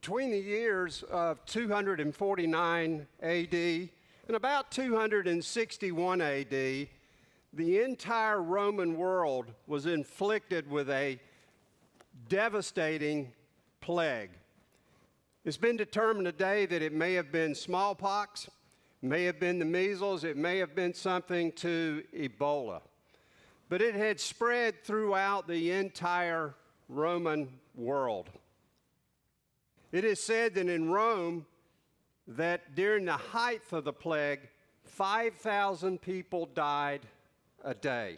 Between the years of 249 AD and about 261 AD, the entire Roman world was inflicted with a devastating plague. It's been determined today that it may have been smallpox, may have been the measles, it may have been something to Ebola. But it had spread throughout the entire Roman world. It is said that in Rome, that during the height of the plague, 5,000 people died a day.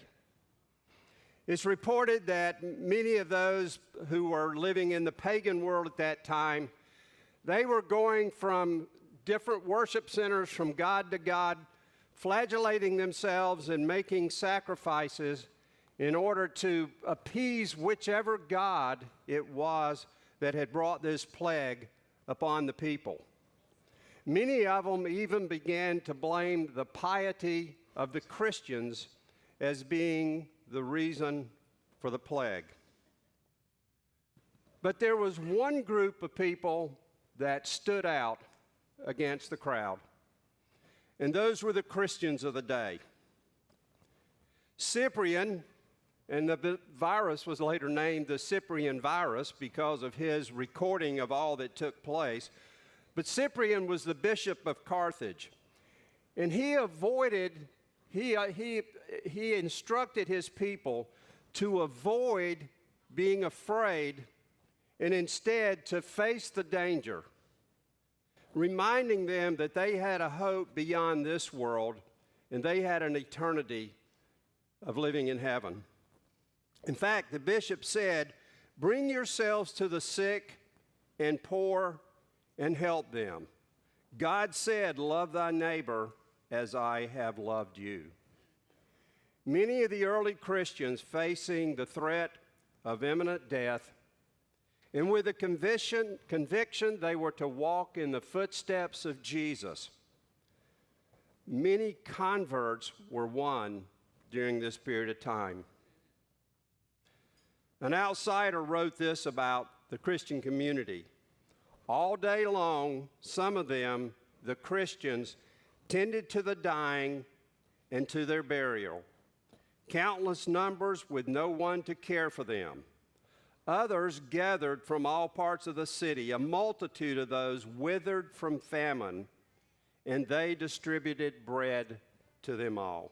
It's reported that many of those who were living in the pagan world at that time, they were going from different worship centers from God to God, flagellating themselves and making sacrifices in order to appease whichever god it was that had brought this plague upon the people. Many of them even began to blame the piety of the Christians as being the reason for the plague. But there was one group of people that stood out against the crowd, and those were the Christians of the day. Cyprian, and the virus was later named the Cyprian virus because of his recording of all that took place. But Cyprian was the bishop of Carthage, and he instructed his people to avoid being afraid and instead to face the danger, reminding them that they had a hope beyond this world and they had an eternity of living in heaven. In fact, the bishop said, "Bring yourselves to the sick and poor and help them. God said, 'Love thy neighbor as I have loved you.'" Many of the early Christians facing the threat of imminent death, and with a conviction they were to walk in the footsteps of Jesus. Many converts were won during this period of time. An outsider wrote this about the Christian community. All day long, some of them, the Christians, tended to the dying and to their burial. Countless numbers with no one to care for them. Others gathered from all parts of the city, a multitude of those withered from famine, and they distributed bread to them all.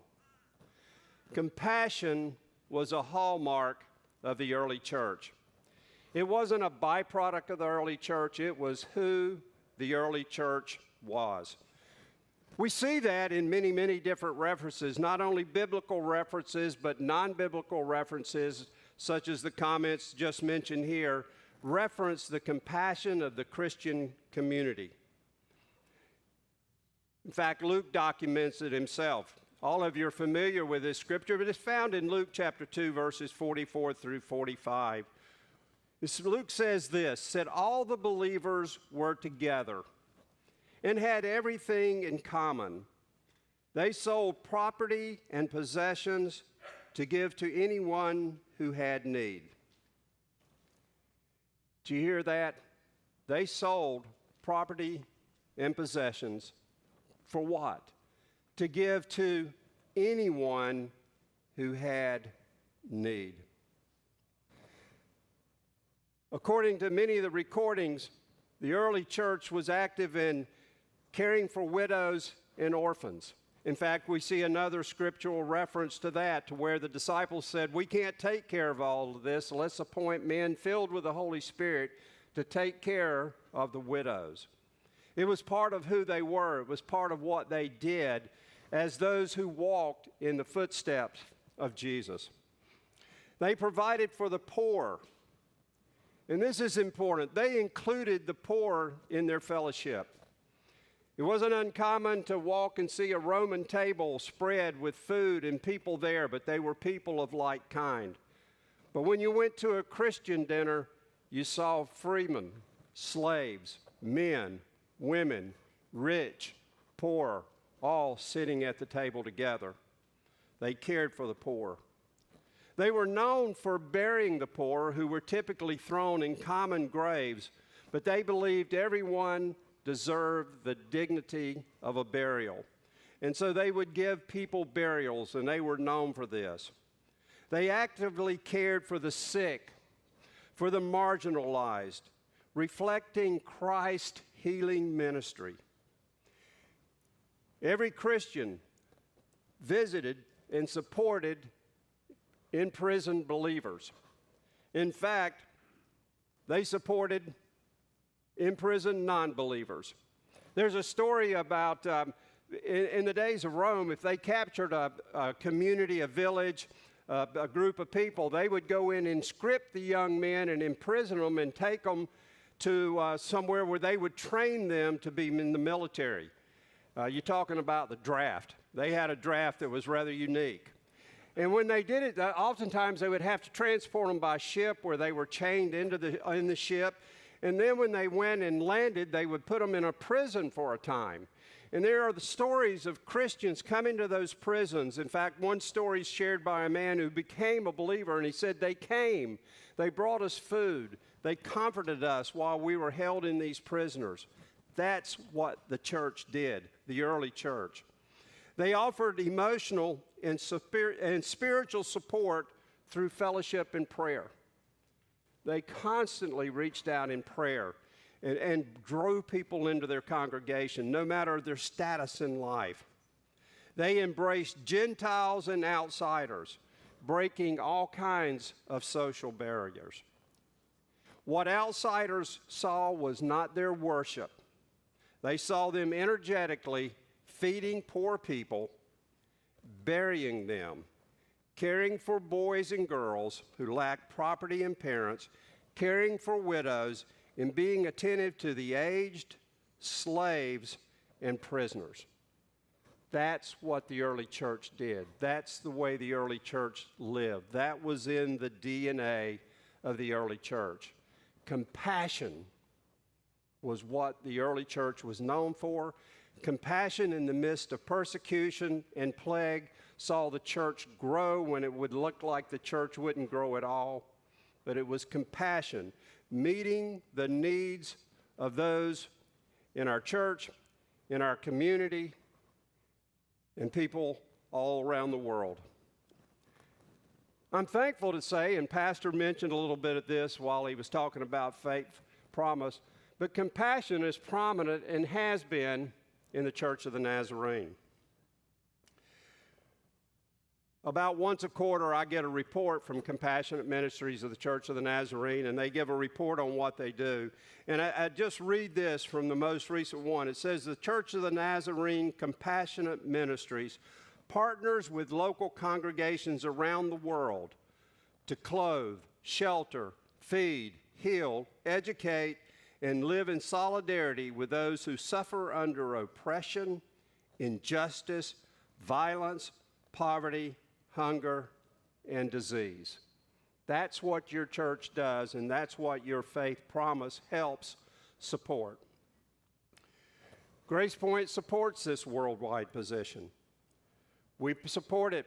Compassion was a hallmark of the early church. It wasn't a byproduct of the early church, it was who the early church was. We see that in many, many different references, not only biblical references, but non-biblical references, such as the comments just mentioned here, reference the compassion of the Christian community. In fact, Luke documents it himself. All of you are familiar with this scripture, but it's found in Luke chapter 2, verses 44 through 45. Luke says this, said, "All the believers were together and had everything in common. They sold property and possessions to give to anyone who had need." Do you hear that? They sold property and possessions for what? To give to anyone who had need. According to many of the recordings, the early church was active in caring for widows and orphans. In fact, we see another scriptural reference to that, to where the disciples said, "We can't take care of all of this. Let's appoint men filled with the Holy Spirit to take care of the widows." It was part of who they were. It was part of what they did as those who walked in the footsteps of Jesus. They provided for the poor. And this is important. They included the poor in their fellowship. It wasn't uncommon to walk and see a Roman table spread with food and people there, but they were people of like kind. But when you went to a Christian dinner, you saw freemen, slaves, men, women, rich, poor, all sitting at the table together. They cared for the poor. They were known for burying the poor, who were typically thrown in common graves, but they believed everyone deserved the dignity of a burial. And so they would give people burials, and they were known for this. They actively cared for the sick, for the marginalized, reflecting Christ's healing ministry. Every Christian visited and supported imprisoned believers. In fact, they supported imprisoned non-believers. There's a story about, in the days of Rome, if they captured a community, a village, a group of people, they would go in and script the young men and imprison them and take them to somewhere where they would train them to be in the military. You're talking about the draft. They had a draft that was rather unique. And when they did it, oftentimes they would have to transport them by ship where they were chained in the ship. And then when they went and landed, they would put them in a prison for a time. And there are the stories of Christians coming to those prisons. In fact, one story is shared by a man who became a believer, and he said, they came, they brought us food, they comforted us while we were held in these prisoners. That's what the church did, the early church. They offered emotional and spiritual support through fellowship and prayer. They constantly reached out in prayer and drew people into their congregation, no matter their status in life. They embraced Gentiles and outsiders, breaking all kinds of social barriers. What outsiders saw was not their worship. They saw them energetically feeding poor people, burying them, caring for boys and girls who lacked property and parents, caring for widows, and being attentive to the aged, slaves, and prisoners. That's what the early church did. That's the way the early church lived. That was in the DNA of the early church. Compassion was what the early church was known for. Compassion in the midst of persecution and plague saw the church grow when it would look like the church wouldn't grow at all. But it was compassion, meeting the needs of those in our church, in our community, and people all around the world. I'm thankful to say, and Pastor mentioned a little bit of this while he was talking about faith promise, but compassion is prominent and has been in the Church of the Nazarene. About once a quarter, I get a report from Compassionate Ministries of the Church of the Nazarene, and they give a report on what they do. And I just read this from the most recent one. It says, the Church of the Nazarene Compassionate Ministries partners with local congregations around the world to clothe, shelter, feed, heal, educate, and live in solidarity with those who suffer under oppression, injustice, violence, poverty, hunger, and disease. That's what your church does, and that's what your faith promise helps support. Grace Point supports this worldwide position. We support it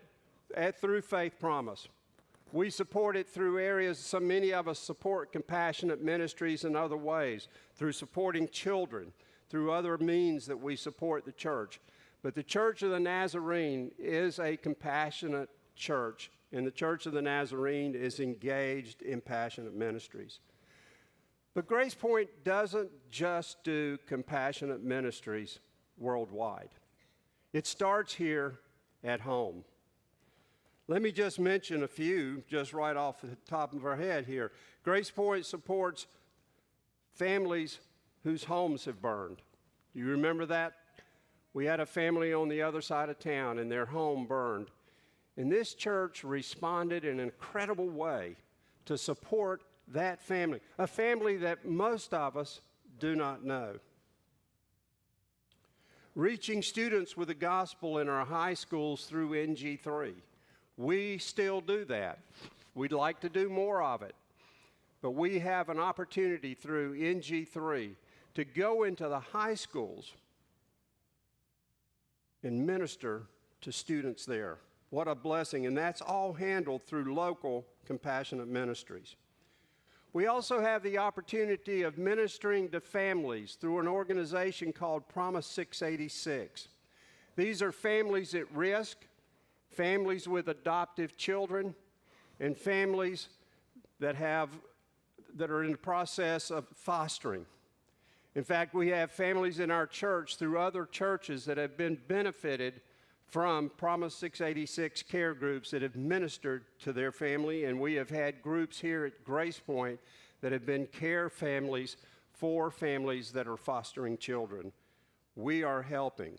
through faith promise. We support it through areas, many of us support compassionate ministries in other ways, through supporting children, through other means that we support the church. But the Church of the Nazarene is a compassionate church, and the Church of the Nazarene is engaged in passionate ministries. But Grace Point doesn't just do compassionate ministries worldwide. It starts here at home. Let me just mention a few just right off the top of our head here. Grace Point supports families whose homes have burned. Do you remember that? We had a family on the other side of town and their home burned. And this church responded in an incredible way to support that family, a family that most of us do not know. Reaching students with the gospel in our high schools through NG3. We still do that. We'd like to do more of it. But we have an opportunity through NG3 to go into the high schools and minister to students there. What a blessing. And that's all handled through local compassionate ministries. We also have the opportunity of ministering to families through an organization called Promise 686. These are families at risk, families with adoptive children, and families that are in the process of fostering. In fact, we have families in our church through other churches that have been benefited from Promise 686 care groups that have ministered to their family, and we have had groups here at Grace Point that have been care families for families that are fostering children. We are helping.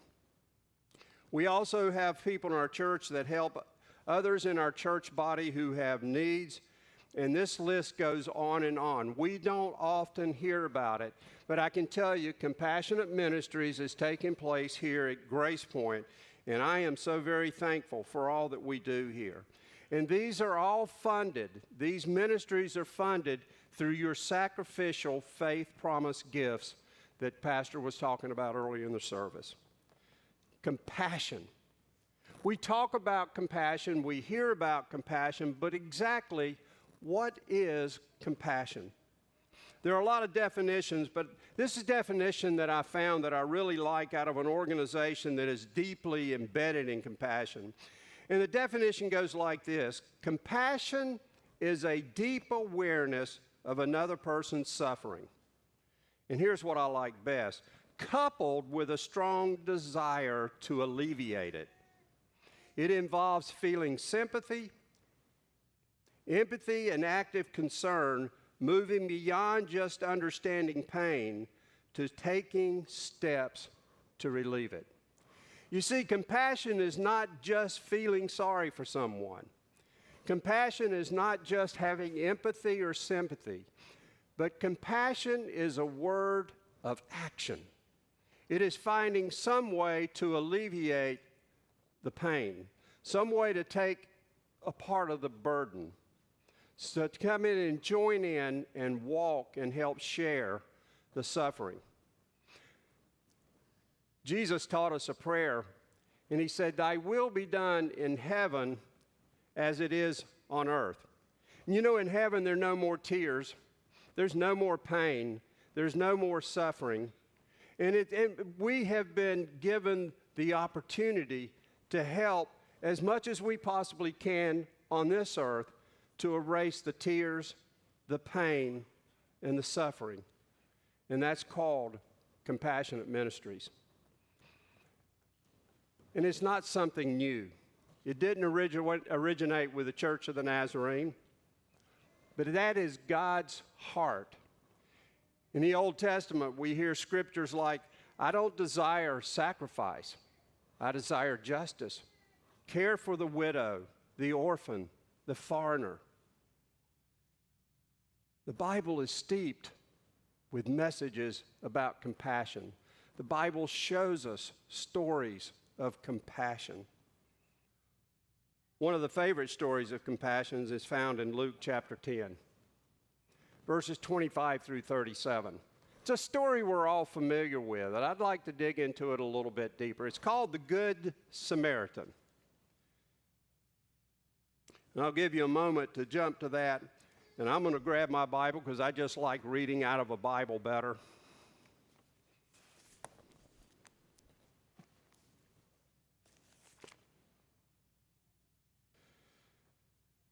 We also have people in our church that help others in our church body who have needs, and this list goes on and on. We don't often hear about it, but I can tell you Compassionate Ministries is taking place here at Grace Point, and I am so very thankful for all that we do here. And these are all funded. These ministries are funded through your sacrificial faith promise gifts that Pastor was talking about earlier in the service. Compassion. We talk about compassion, we hear about compassion, but exactly what is compassion? There are a lot of definitions, but this is a definition that I found that I really like out of an organization that is deeply embedded in compassion. And the definition goes like this: compassion is a deep awareness of another person's suffering. And here's what I like best: coupled with a strong desire to alleviate it. It involves feeling sympathy, empathy, and active concern, moving beyond just understanding pain to taking steps to relieve it. You see, compassion is not just feeling sorry for someone. Compassion is not just having empathy or sympathy, but compassion is a word of action. It is finding some way to alleviate the pain, some way to take a part of the burden. So to come in and join in and walk and help share the suffering. Jesus taught us a prayer, and he said, "Thy will be done in heaven as it is on earth." And you know, in heaven there are no more tears, there's no more pain, there's no more suffering. And we have been given the opportunity to help as much as we possibly can on this earth to erase the tears, the pain, and the suffering. And that's called Compassionate Ministries. And it's not something new. It didn't originate with the Church of the Nazarene, but that is God's heart. In the Old Testament, we hear scriptures like, "I don't desire sacrifice, I desire justice. Care for the widow, the orphan, the foreigner." The Bible is steeped with messages about compassion. The Bible shows us stories of compassion. One of the favorite stories of compassion is found in Luke chapter 10, verses 25 through 37. It's a story we're all familiar with, and I'd like to dig into it a little bit deeper. It's called the Good Samaritan. And I'll give you a moment to jump to that, and I'm going to grab my Bible because I just like reading out of a Bible better.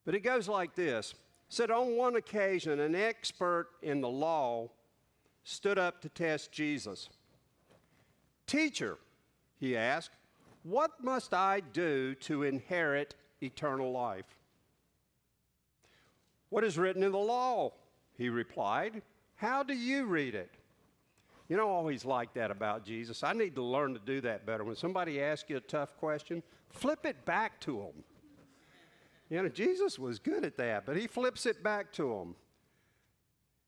But it goes like this. It said, on one occasion, an expert in the law stood up to test Jesus. "Teacher," he asked, "what must I do to inherit eternal life?" "What is written in the law?" he replied. "How do you read it?" You know, I always like that about Jesus. I need to learn to do that better. When somebody asks you a tough question, flip it back to them. You know, Jesus was good at that, but he flips it back to them.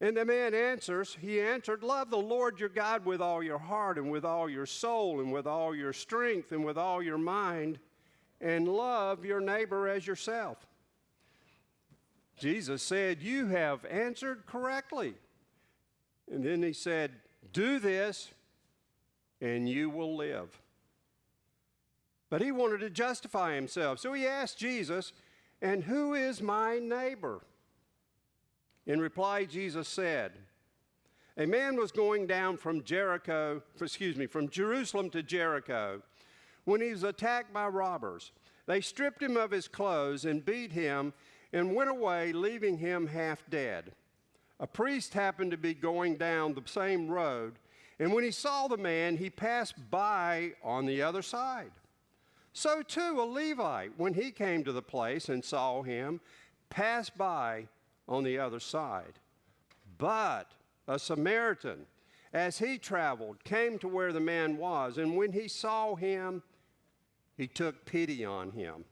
And the man answers, he answered, "Love the Lord your God with all your heart and with all your soul and with all your strength and with all your mind, and love your neighbor as yourself." Jesus said, "You have answered correctly." And then he said, "Do this and you will live." But he wanted to justify himself. So he asked Jesus, "And who is my neighbor?" In reply, Jesus said, a man was going down from Jerusalem to Jericho when he was attacked by robbers. They stripped him of his clothes and beat him and went away, leaving him half dead. A priest happened to be going down the same road, and when he saw the man, he passed by on the other side. So too a Levite, when he came to the place and saw him, passed by on the other side. But a Samaritan, as he traveled, came to where the man was, and when he saw him, he took pity on him.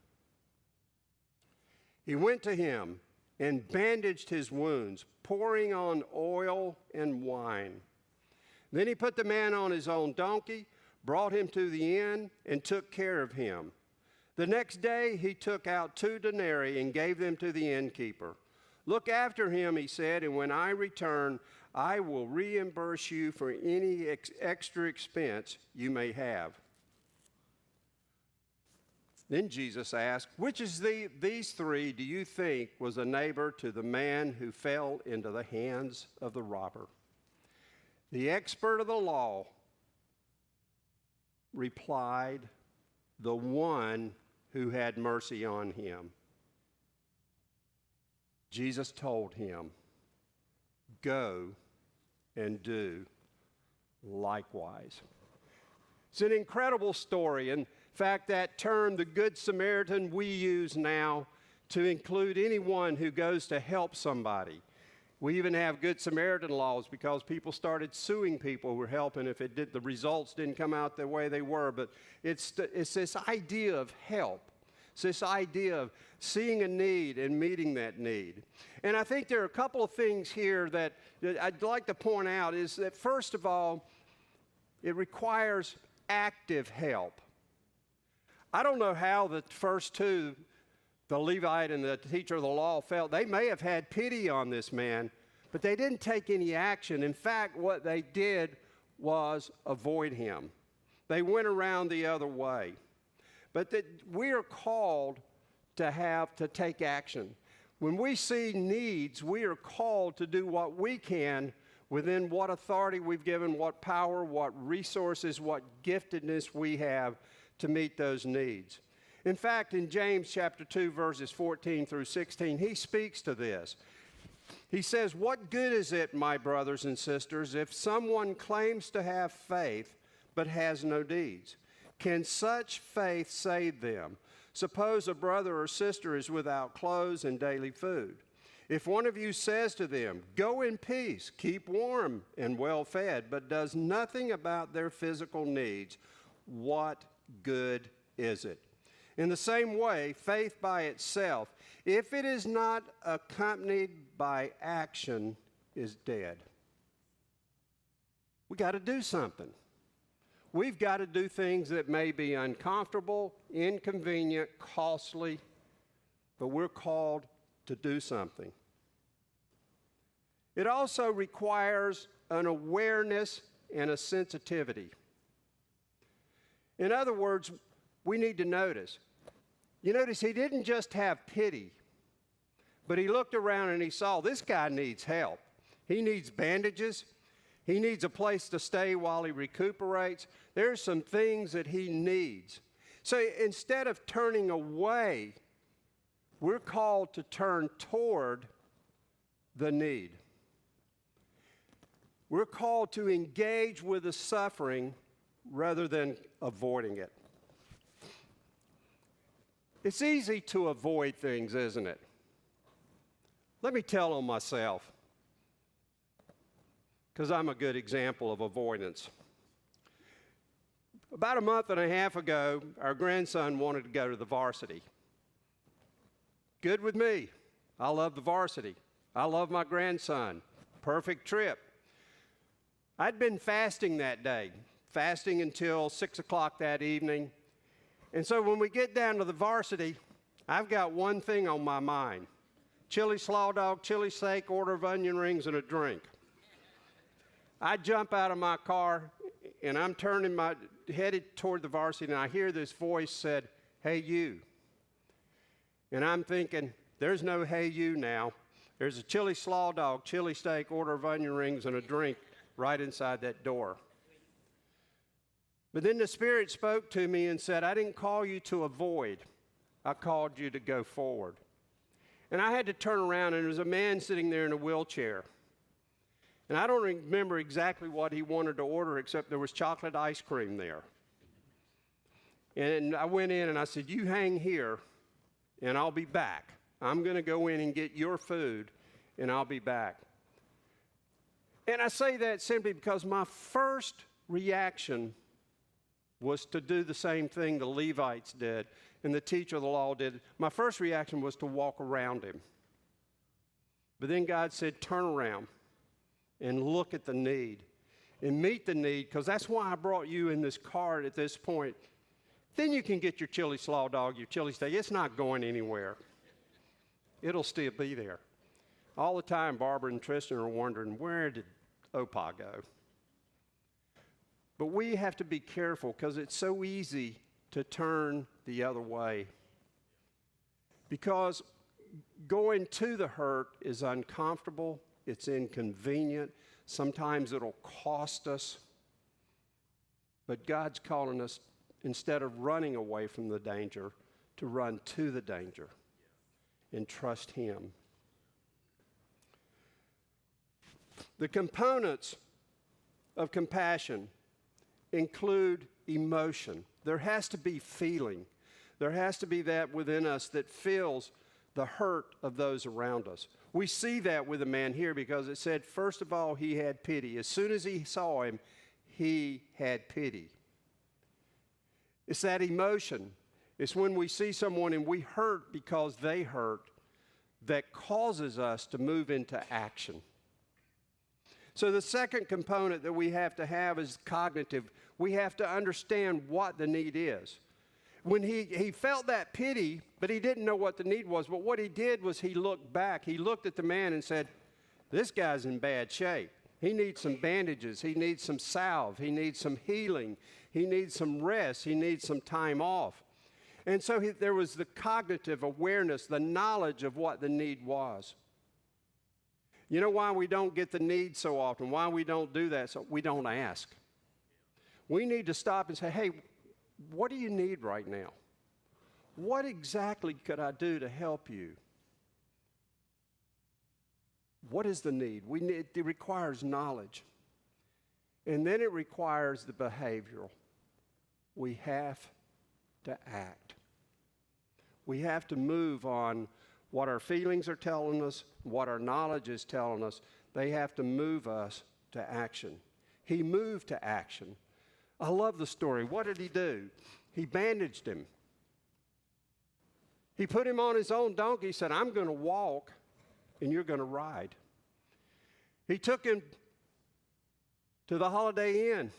He went to him and bandaged his wounds, pouring on oil and wine. Then he put the man on his own donkey, brought him to the inn, and took care of him. The next day he took out 2 denarii and gave them to the innkeeper. Look after him, he said, and when I return, I will reimburse you for any extra expense you may have. Then Jesus asked, which of these 3 do you think was a neighbor to the man who fell into the hands of the robber? The expert of the law replied, the one who had mercy on him. Jesus told him, go and do likewise. It's an incredible story. In fact, that term, the Good Samaritan, we use now to include anyone who goes to help somebody. We even have Good Samaritan laws because people started suing people who were helping if the results didn't come out the way they were. But it's this idea of help. It's this idea of seeing a need and meeting that need. And I think there are a couple of things here that I'd like to point out is that, first of all, it requires active help. I don't know how the first 2, the Levite and the teacher of the law, felt. They may have had pity on this man, but they didn't take any action. In fact, what they did was avoid him. They went around the other way. But that we are called to take action. When we see needs, we are called to do what we can within what authority we've given, what power, what resources, what giftedness we have to meet those needs. In fact, in James chapter 2, verses 14 through 16, he speaks to this. He says, what good is it, my brothers and sisters, if someone claims to have faith but has no deeds? Can such faith save them? Suppose a brother or sister is without clothes and daily food. If one of you says to them, go in peace, keep warm and well fed, but does nothing about their physical needs, what good is it? In the same way, faith by itself, if it is not accompanied by action, is dead. We got to do something. We've got to do things that may be uncomfortable, inconvenient, costly, but we're called to do something. It also requires an awareness and a sensitivity. In other words, we need to notice. You notice he didn't just have pity, but he looked around and he saw this guy needs help. He needs bandages. He needs a place to stay while he recuperates. There's some things that he needs. So instead of turning away, we're called to turn toward the need. We're called to engage with the suffering rather than avoiding it. It's easy to avoid things, isn't it? Let me tell on myself, because I'm a good example of avoidance. About a month and a half ago, our grandson wanted to go to the varsity. Good with me. I love the varsity. I love my grandson. Perfect trip. I'd been fasting that day, fasting until 6 o'clock that evening. And so when we get down to the varsity, I've got one thing on my mind. Chili slaw dog, chili steak, order of onion rings, and a drink. I jump out of my car, and I'm headed toward the varsity, and I hear this voice said, "Hey, you." And I'm thinking, there's no "hey, you" now. There's a chili slaw dog, chili steak, order of onion rings, and a drink right inside that door. But then the Spirit spoke to me and said, I didn't call you to avoid. I called you to go forward. And I had to turn around, and there was a man sitting there in a wheelchair. And I don't remember exactly what he wanted to order, except there was chocolate ice cream there. And I went in and I said, you hang here, and I'll be back. I'm going to go in and get your food, and I'll be back. And I say that simply because my first reaction was to do the same thing the Levites did and the teacher of the law did. My first reaction was to walk around him. But then God said, turn around and look at the need and meet the need, because that's why I brought you in this cart at this point. Then you can get your chili slaw dog, your chili steak. It's not going anywhere. It'll still be there. All the time, Barbara and Tristan are wondering, where did Opa go? But we have to be careful, because it's so easy to turn the other way. Because going to the hurt is uncomfortable, it's inconvenient, sometimes it'll cost us. But God's calling us, instead of running away from the danger, to run to the danger and trust Him. The components of compassion include emotion. There has to be feeling. There has to be that within us that feels the hurt of those around us. We see that with the man here, because it said, first of all, he had pity. As soon as he saw him, he had pity. It's that emotion. It's when we see someone and we hurt because they hurt that causes us to move into action. So the second component that we have to have is cognitive. We have to understand what the need is. When he felt that pity, but he didn't know what the need was. But what he did was he looked back. He looked at the man and said, this guy's in bad shape. He needs some bandages. He needs some salve. He needs some healing. He needs some rest. He needs some time off. And so there was the cognitive awareness, the knowledge of what the need was. You know why we don't get the need so often, why we don't do that? So we don't ask. We need to stop and say, hey, what do you need right now? What exactly could I do to help you? What is the need? It requires knowledge. And then it requires the behavioral. We have to act. We have to move on what our feelings are telling us, what our knowledge is telling us. They have to move us to action. He moved to action. I love the story. What did he do? He bandaged him. He put him on his own donkey. He said, I'm going to walk and you're going to ride. He took him to the Holiday Inn,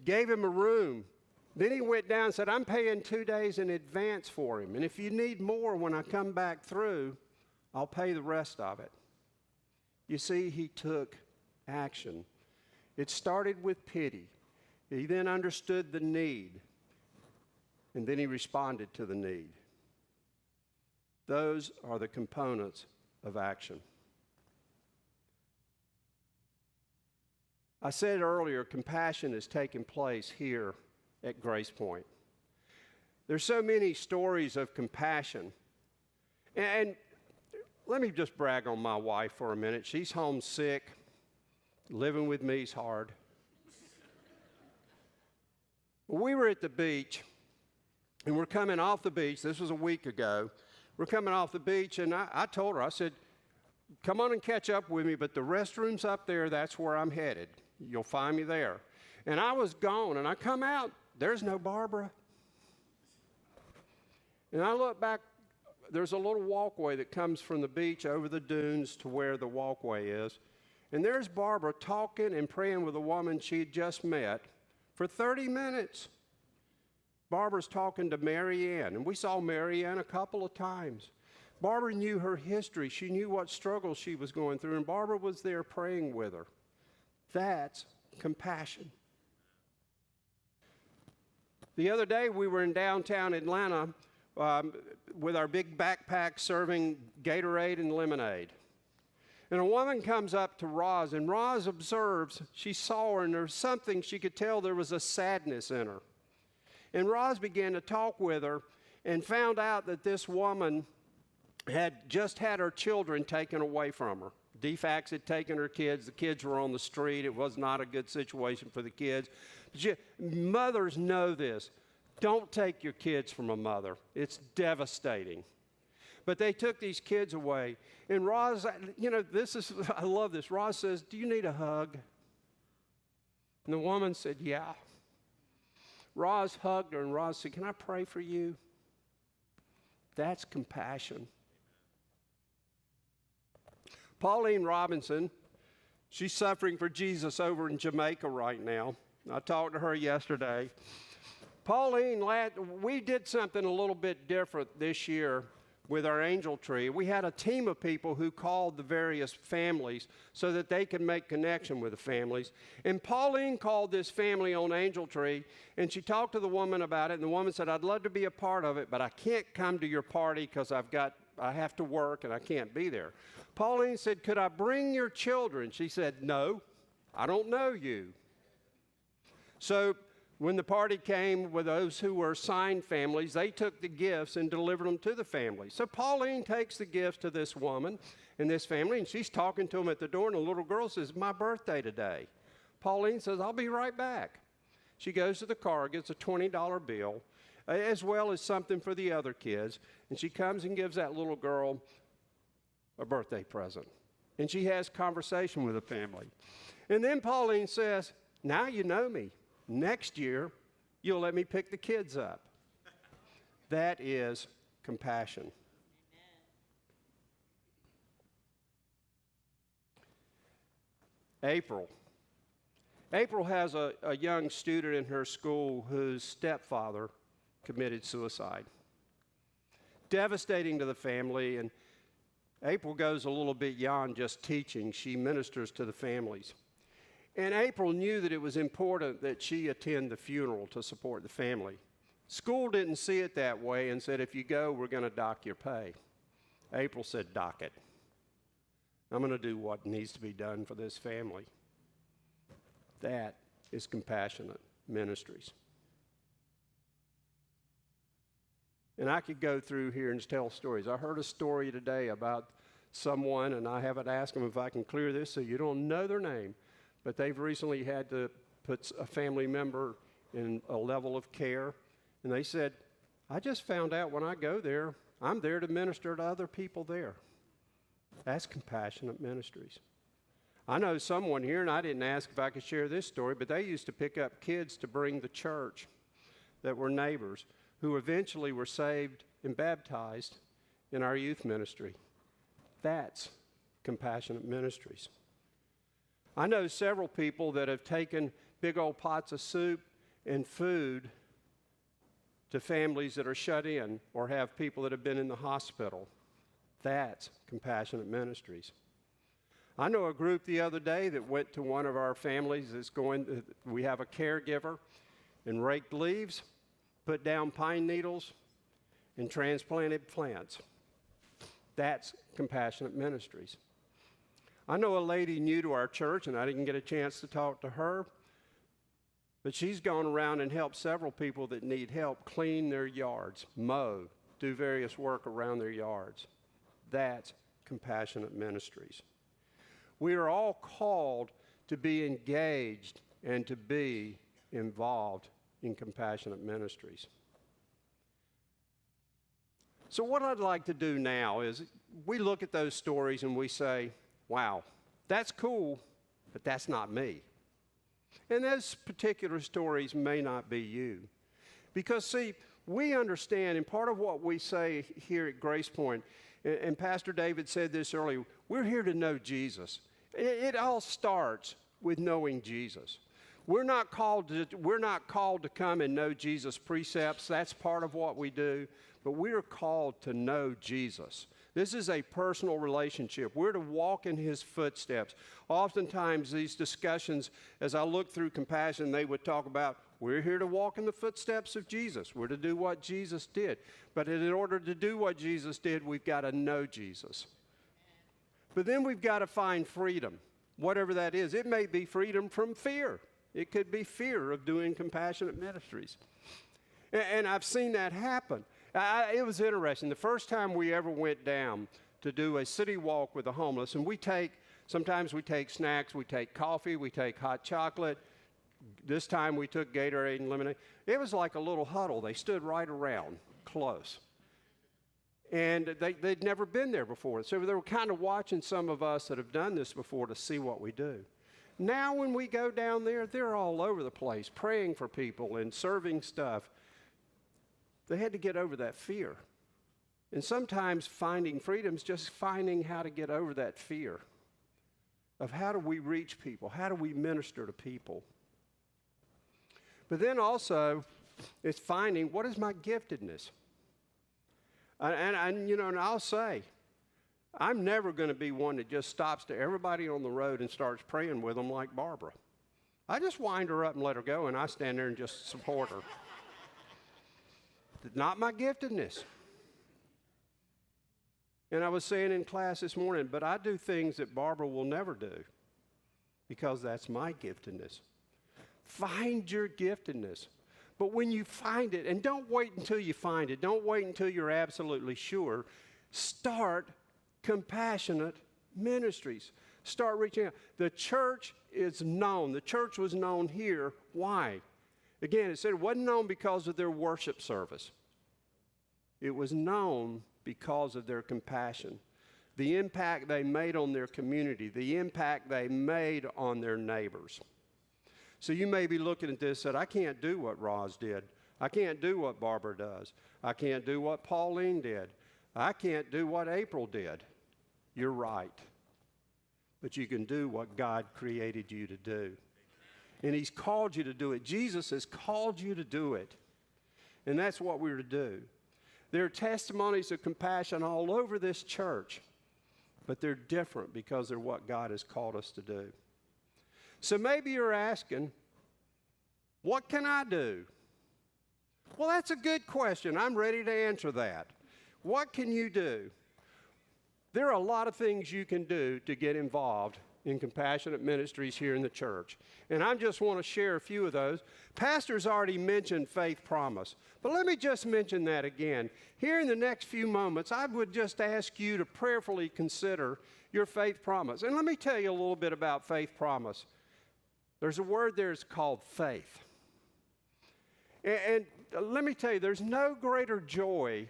gave him a room. Then he went down and said, I'm paying 2 days in advance for him. And if you need more when I come back through, I'll pay the rest of it. You see, he took action. It started with pity. He then understood the need. And then he responded to the need. Those are the components of action. I said earlier, compassion is taking place here at Grace Point. There's so many stories of compassion. And let me just brag on my wife for a minute. She's homesick. Living with me is hard. We were at the beach, and we're coming off the beach. This was a week ago. We're coming off the beach, and I told her, I said, come on and catch up with me, but the restroom's up there. That's where I'm headed. You'll find me there. And I was gone, and I come out. There's no Barbara. And I look back. There's a little walkway that comes from the beach over the dunes to where the walkway is. And there's Barbara talking and praying with a woman she'd just met for 30 minutes. Barbara's talking to Mary Ann, and we saw Mary Ann a couple of times. Barbara knew her history. She knew what struggles she was going through, and Barbara was there praying with her. That's compassion. The other day we were in downtown Atlanta with our big backpack serving Gatorade and lemonade. And a woman comes up to Roz, and Roz observes, she saw her, and there's something she could tell there was a sadness in her. And Roz began to talk with her and found out that this woman had just had her children taken away from her. DFACS had taken her kids. The kids were on the street. It was not a good situation for the kids. Mothers know this. Don't take your kids from a mother. It's devastating. But they took these kids away. And Roz, I love this. Roz says, "Do you need a hug?" And the woman said, "Yeah." Roz hugged her, and Roz said, "Can I pray for you?" That's compassion. Pauline Robinson, she's suffering for Jesus over in Jamaica right now. I talked to her yesterday. Pauline, we did something a little bit different this year with our angel tree. We had a team of people who called the various families so that they could make connection with the families. And Pauline called this family on Angel Tree, and she talked to the woman about it, and the woman said, "I'd love to be a part of it, but I can't come to your party because I have to work and I can't be there." Pauline said, "Could I bring your children?" She said, "No, I don't know you." So when the party came with those who were assigned families, they took the gifts and delivered them to the family. So Pauline takes the gifts to this woman and this family, and she's talking to them at the door, and the little girl says, "My birthday today." Pauline says, "I'll be right back." She goes to the car, gets a $20 bill, as well as something for the other kids, and she comes and gives that little girl a birthday present. And she has conversation with the family. And then Pauline says, "Now you know me. Next year, you'll let me pick the kids up." That is compassion. Amen. April has a young student in her school whose stepfather committed suicide. Devastating to the family, and April goes a little bit beyond just teaching. She ministers to the families. And April knew that it was important that she attend the funeral to support the family. School didn't see it that way and said, "If you go, we're going to dock your pay." April said, "Dock it. I'm going to do what needs to be done for this family." That is compassionate ministries. And I could go through here and tell stories. I heard a story today about someone, and I haven't asked them if I can clear this so you don't know their name, but they've recently had to put a family member in a level of care. And they said, "I just found out when I go there, I'm there to minister to other people there." That's compassionate ministries. I know someone here, and I didn't ask if I could share this story, but they used to pick up kids to bring to church that were neighbors who eventually were saved and baptized in our youth ministry. That's compassionate ministries. I know several people that have taken big old pots of soup and food to families that are shut in or have people that have been in the hospital. That's compassionate ministries. I know a group the other day that went to one of our families we have a caregiver, and raked leaves, put down pine needles, and transplanted plants. That's compassionate ministries. I know a lady new to our church, and I didn't get a chance to talk to her, but she's gone around and helped several people that need help clean their yards, mow, do various work around their yards. That's compassionate ministries. We are all called to be engaged and to be involved in compassionate ministries. So what I'd like to do now is we look at those stories and we say, wow, that's cool, but that's not me. And those particular stories may not be you. Because, see, we understand, and part of what we say here at Grace Point, and Pastor David said this earlier, we're here to know Jesus. It all starts with knowing Jesus. We're not called to come and know Jesus' precepts. That's part of what we do. But we are called to know Jesus. This is a personal relationship. We're to walk in his footsteps. Oftentimes, these discussions, as I look through compassion, they would talk about, We're here to walk in the footsteps of Jesus. We're to do what Jesus did. But in order to do what Jesus did, we've got to know Jesus. But then we've got to find freedom, whatever that is. It may be freedom from fear. It could be fear of doing compassionate ministries. And I've seen that happen. It was interesting. The first time we ever went down to do a city walk with the homeless, and sometimes we take snacks, we take coffee, we take hot chocolate. This time we took Gatorade and lemonade. It was like a little huddle. They stood right around, close. And they'd never been there before. So they were kind of watching some of us that have done this before to see what we do. Now when we go down there, they're all over the place, praying for people and serving stuff. They had to get over that fear. And sometimes finding freedom is just finding how to get over that fear of how do we reach people? How do we minister to people? But then also, it's finding what is my giftedness? And I'll say, I'm never going to be one that just stops to everybody on the road and starts praying with them like Barbara. I just wind her up and let her go, and I stand there and just support her. It's not my giftedness. And I was saying in class this morning, but I do things that Barbara will never do because that's my giftedness. Find your giftedness. But when you find it, and don't wait until you find it, don't wait until you're absolutely sure, start compassionate ministries. Start reaching out. The church is known. The church was known here. Why? Again, it said it wasn't known because of their worship service. It was known because of their compassion. The impact they made on their community, the impact they made on their neighbors. So you may be looking at this and said, I can't do what Roz did. I can't do what Barbara does. I can't do what Pauline did. I can't do what April did. You're right. But you can do what God created you to do. And He's called you to do it. Jesus has called you to do it. And that's what we're to do. There are testimonies of compassion all over this church, but they're different because they're what God has called us to do. So maybe you're asking, what can I do? Well, that's a good question. I'm ready to answer that. What can you do? There are a lot of things you can do to get involved in compassionate ministries here in the church. And I just want to share a few of those. Pastor's already mentioned Faith Promise, but let me just mention that again. Here in the next few moments, I would just ask you to prayerfully consider your Faith Promise. And let me tell you a little bit about Faith Promise. There's a word there that's called faith. And let me tell you, there's no greater joy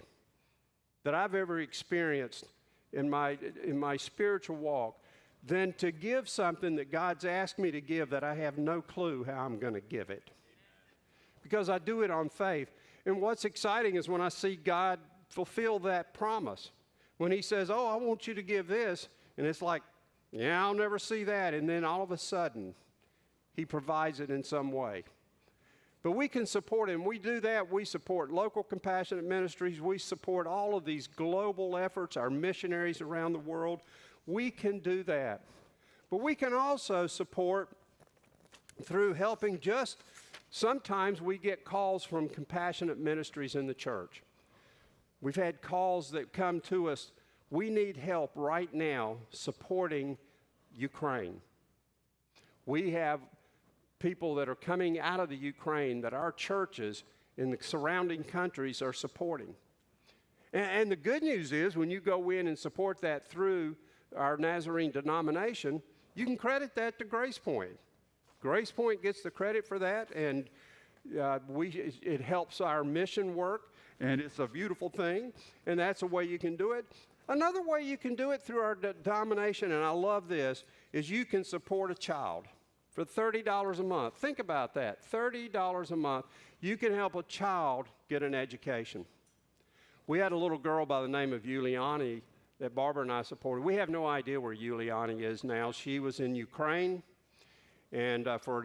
that I've ever experienced in my spiritual walk than to give something that God's asked me to give that I have no clue how I'm going to give it. Because I do it on faith. And what's exciting is when I see God fulfill that promise. When He says, oh, I want you to give this, and it's like, yeah, I'll never see that. And then all of a sudden, He provides it in some way. But we can support Him. We do that. We support local compassionate ministries. We support all of these global efforts, our missionaries around the world. We can do that. But we can also support through helping sometimes we get calls from compassionate ministries in the church. We've had calls that come to us, we need help right now supporting Ukraine. We have people that are coming out of the Ukraine that our churches in the surrounding countries are supporting. And the good news is when you go in and support that through our Nazarene denomination, you can credit that to Grace Point. Grace Point gets the credit for that, and it helps our mission work, and it's a beautiful thing, and that's a way you can do it. Another way you can do it through our denomination, and I love this, is you can support a child for $30 a month. Think about that, $30 a month. You can help a child get an education. We had a little girl by the name of Yuliani that Barbara and I supported. We have no idea where Yuliani is now. She was in Ukraine, and for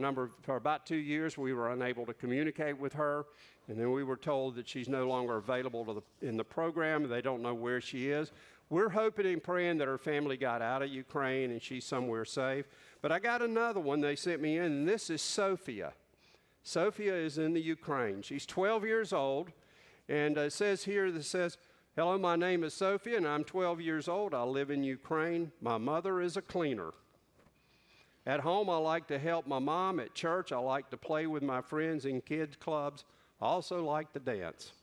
about 2 years, we were unable to communicate with her. And then we were told that she's no longer available in the program. They don't know where she is. We're hoping and praying that her family got out of Ukraine and she's somewhere safe. But I got another one they sent me in, and this is Sophia. Sophia is in the Ukraine. She's 12 years old, and it says here, hello, my name is Sophia, and I'm 12 years old. I live in Ukraine. My mother is a cleaner. At home, I like to help my mom. At church, I like to play with my friends in kids' clubs. I also like to dance.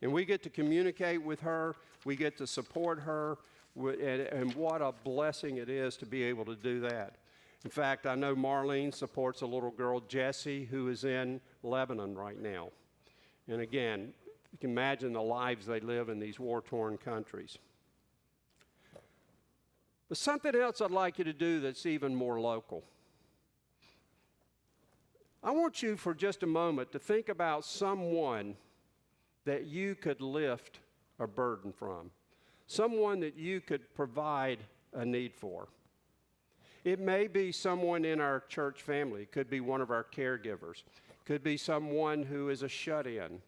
And we get to communicate with her. We get to support her. And what a blessing it is to be able to do that. In fact, I know Marlene supports a little girl, Jessie, who is in Lebanon right now. And again, you can imagine the lives they live in these war-torn countries. But something else I'd like you to do that's even more local. I want you for just a moment to think about someone that you could lift a burden from, someone that you could provide a need for. It may be someone in our church family. It could be one of our caregivers. It could be someone who is a shut-in,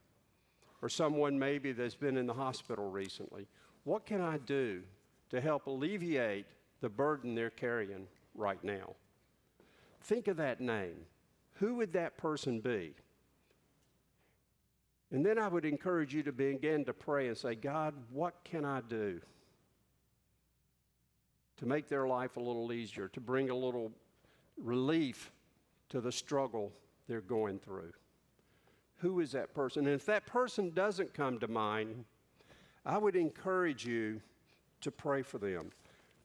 or someone maybe that's been in the hospital recently. What can I do to help alleviate the burden they're carrying right now? Think of that name. Who would that person be? And then I would encourage you to begin to pray and say, God, what can I do to make their life a little easier, to bring a little relief to the struggle they're going through? Who is that person? And if that person doesn't come to mind, I would encourage you to pray for them.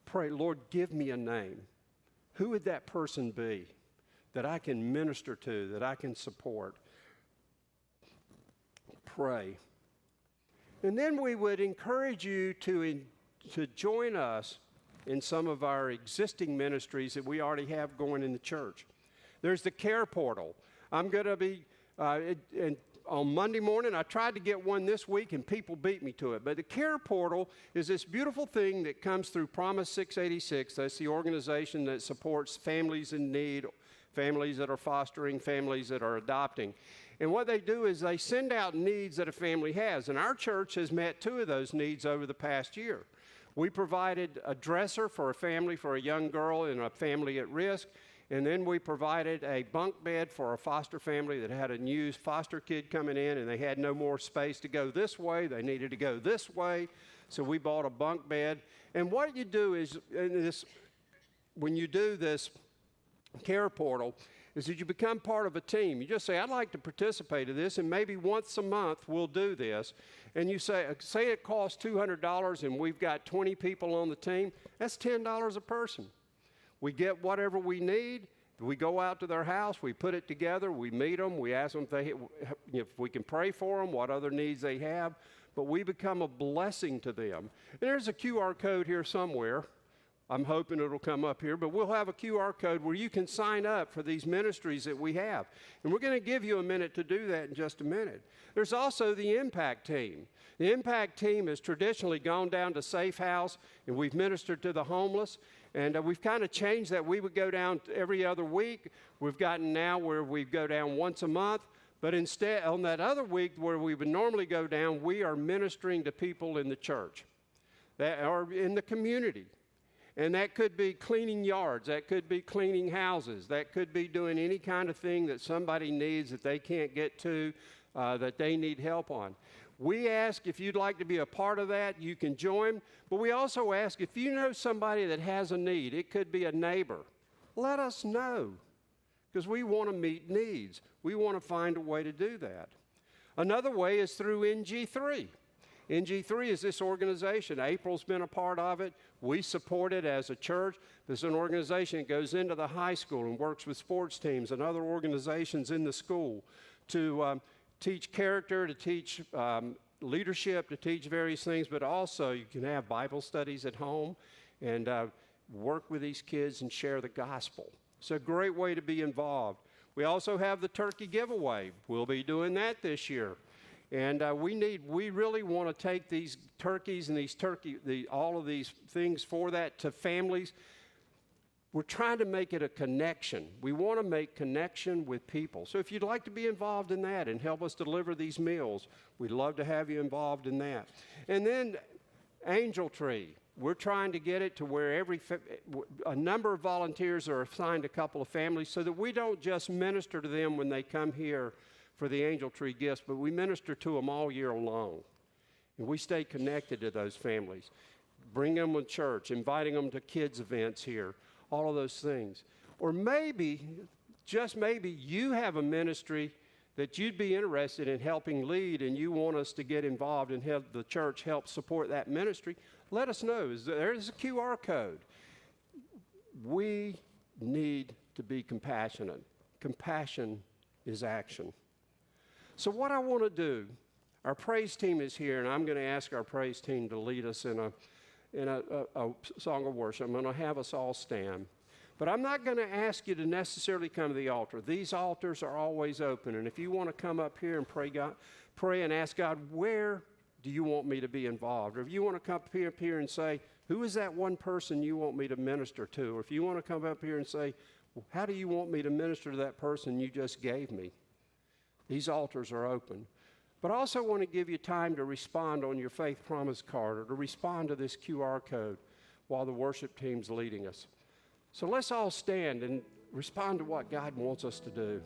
Pray, Lord, give me a name. Who would that person be that I can minister to, that I can support? Pray. And then we would encourage you to join us in some of our existing ministries that we already have going in the church. There's the care portal. I'm going to be, on Monday morning, I tried to get one this week and people beat me to it. But the care portal is this beautiful thing that comes through Promise 686. That's the organization that supports families in need, families that are fostering, families that are adopting. And what they do is they send out needs that a family has. And our church has met 2 of those needs over the past year. We provided a dresser for a family, for a young girl and a family at risk. And then we provided a bunk bed for a foster family that had a new foster kid coming in, and they had no more space to go this way. They needed to go this way. So we bought a bunk bed. And what you do is, when you do this care portal, is that you become part of a team. You just say, I'd like to participate in this, and maybe once a month we'll do this. And you say it costs $200 and we've got 20 people on the team. That's $10 a person. We get whatever we need. We go out to their house. We put it together. We meet them. We ask them if we can pray for them, what other needs they have. But we become a blessing to them. And there's a QR code here somewhere. I'm hoping it'll come up here, but we'll have a QR code where you can sign up for these ministries that we have. And we're going to give you a minute to do that in just a minute. There's also the Impact Team. The Impact Team has traditionally gone down to Safe House, and we've ministered to the homeless. And we've kind of changed that. We would go down every other week. We've gotten now where we go down once a month. But instead, on that other week where we would normally go down, we are ministering to people in the church that are in the community. And that could be cleaning yards, that could be cleaning houses, that could be doing any kind of thing that somebody needs that they can't get to, that they need help on. We ask if you'd like to be a part of that, you can join. But we also ask if you know somebody that has a need, it could be a neighbor, let us know, because we want to meet needs. We want to find a way to do that. Another way is through NG3. NG3 is this organization. April's been a part of it. We support it as a church. There's an organization that goes into the high school and works with sports teams and other organizations in the school to teach character, to teach leadership, to teach various things, but also you can have Bible studies at home and work with these kids and share the gospel. It's a great way to be involved. We also have the turkey giveaway. We'll be doing that this year. And we really want to take these turkeys and all of these things for that to families. We're trying to make it a connection. We want to make connection with people. So if you'd like to be involved in that and help us deliver these meals, we'd love to have you involved in that. And then Angel Tree. We're trying to get it to where a number of volunteers are assigned a couple of families so that we don't just minister to them when they come here for the Angel Tree gifts, but we minister to them all year long. And we stay connected to those families, bring them to church, inviting them to kids' events here, all of those things. Or maybe, just maybe, you have a ministry that you'd be interested in helping lead and you want us to get involved and have the church help support that ministry. Let us know. There's a QR code. We need to be compassionate. Compassion is action. So what I want to do, our praise team is here, and I'm going to ask our praise team to lead us in a song of worship. I'm going to have us all stand. But I'm not going to ask you to necessarily come to the altar. These altars are always open, and if you want to come up here and pray and ask God, where do you want me to be involved? Or if you want to come up here and say, who is that one person you want me to minister to? Or if you want to come up here and say, well, how do you want me to minister to that person you just gave me? These altars are open. But I also want to give you time to respond on your faith promise card or to respond to this QR code while the worship team's leading us. So let's all stand and respond to what God wants us to do.